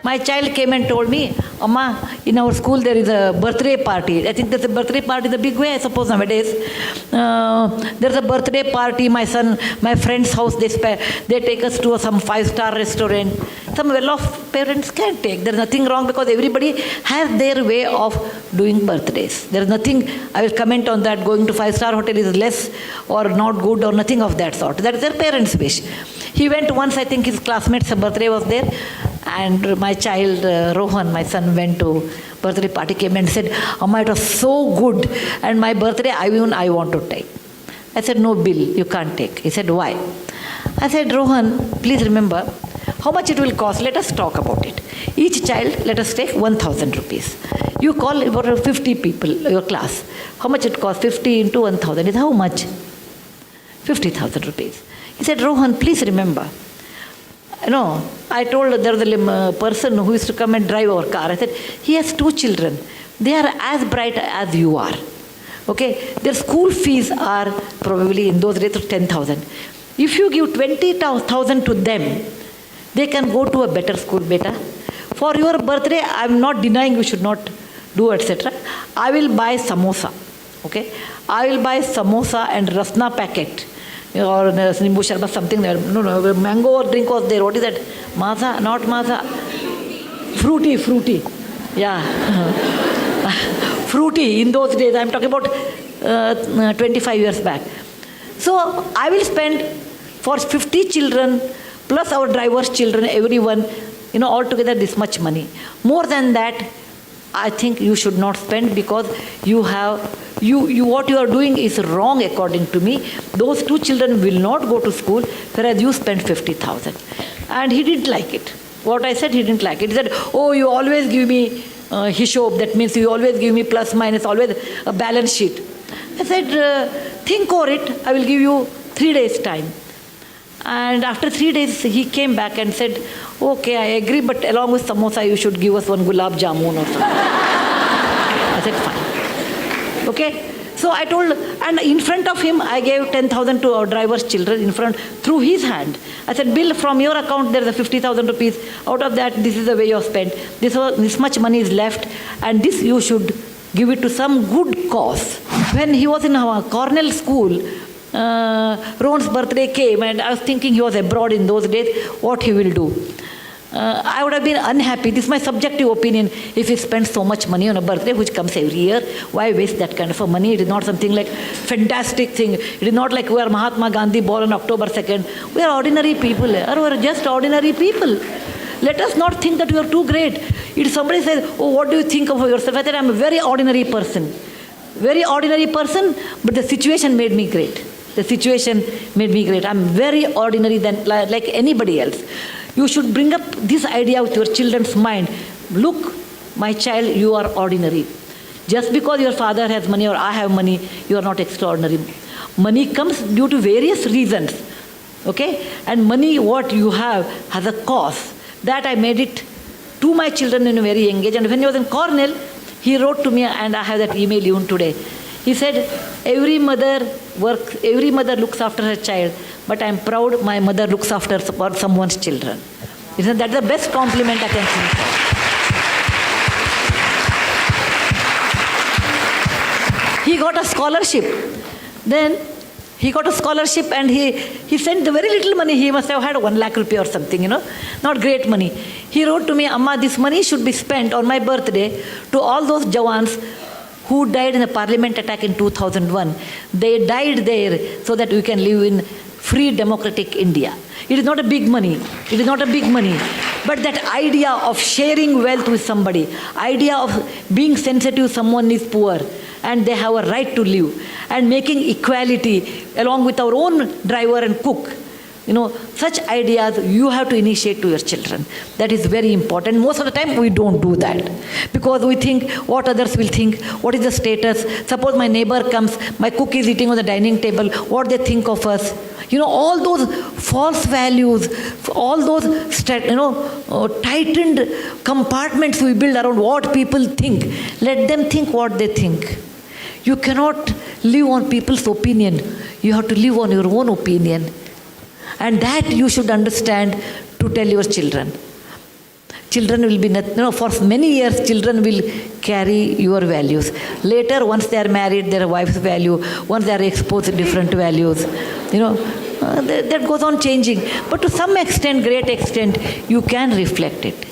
My child came and told me, Amma, in our school there is a birthday party. I think there's a birthday party in a big way, I suppose, nowadays. There's a birthday party, my friend's house, they take us to some 5-star restaurant. Some well-off parents can take. There's nothing wrong because everybody has their way of doing birthdays. There's nothing, I will comment on that, going to 5-star hotel is less or not good or nothing of that sort. That is their parents' wish. He went once, I think his classmate's birthday was there. And my child, Rohan, my son, went to birthday party, came and said, Amma, it was so good. And my birthday, I want to take. I said, no, Bill, you can't take. He said, why? I said, Rohan, please remember, how much it will cost? Let us talk about it. Each child, let us take 1,000 rupees. You call about 50 people, your class. How much it costs? 50 into 1,000 is how much? 50,000 rupees. He said, Rohan, please remember, I told there was a person who used to come and drive our car. I said, he has 2 children. They are as bright as you are. Okay? Their school fees are probably in those days of 10,000. If you give 20,000 to them, they can go to a better school, beta. For your birthday, I am not denying you should not do, etc. I will buy samosa. Okay? I will buy samosa and rasna packet. Or nimbu sharbat, something there. No, mango drink was there. What is that? Maza, not maza. Fruity. Yeah. Fruity in those days. I am talking about 25 years back. So I will spend for 50 children plus our driver's children, everyone, altogether this much money. More than that, I think you should not spend because what you are doing is wrong according to me. Those 2 children will not go to school, whereas you spend 50,000. And he didn't like it. What I said, he didn't like it. He said, oh, you always give me hishob. That means you always give me plus minus, always a balance sheet. I said, think over it. I will give you 3 days time. And after 3 days, he came back and said, okay, I agree, but along with samosa, you should give us 1 gulab jamun or something. I said, fine. Okay? So I told, and in front of him, I gave 10,000 to our driver's children in front, through his hand. I said, Bill, from your account, there is a 50,000 rupees. Out of that, this is the way you have spent. This much money is left, and this you should give it to some good cause. When he was in our Cornell school, Ron's birthday came and I was thinking he was abroad in those days, what he will do. I would have been unhappy, this is my subjective opinion, if he spends so much money on a birthday which comes every year. Why waste that kind of a money? It is not something like fantastic thing. It is not like we are Mahatma Gandhi born on October 2nd. We are ordinary people. We are just ordinary people. Let us not think that we are too great. If somebody says, oh, what do you think of yourself? I said, I am a very ordinary person. Very ordinary person, but the situation made me great. The situation made me great. I'm very ordinary than like anybody else. You should bring up this idea with your children's mind. Look, my child, you are ordinary. Just because your father has money or I have money, you are not extraordinary. Money comes due to various reasons. Okay? And money, what you have, has a cost. That I made it to my children in a very young age. And when he was in Cornell, he wrote to me, and I have that email even today. He said, every mother looks after her child, but I am proud my mother looks after someone's children. Isn't that the best compliment I can think of? He got a scholarship. Then he got a scholarship and he sent the very little money. He must have had 1 lakh rupee or something, not great money. He wrote to me, Amma, this money should be spent on my birthday to all those Jawans who died in the parliament attack in 2001. They died there so that we can live in free democratic India. It is not a big money. It is not a big money. But that idea of sharing wealth with somebody, idea of being sensitive someone is poor and they have a right to live, and making equality along with our own driver and cook. Such ideas you have to initiate to your children. That is very important. Most of the time we don't do that because we think what others will think, what is the status. Suppose my neighbor comes, my cook is eating on the dining table, what they think of us. All those false values, all those tightened compartments we build around what people think. Let them think what they think. You cannot live on people's opinion. You have to live on your own opinion. And that you should understand to tell your children. children will be, for many years, children will carry your values. Later, once they are married, their wife's value, once they are exposed to different values, that goes on changing. But to some extent, great extent, you can reflect it.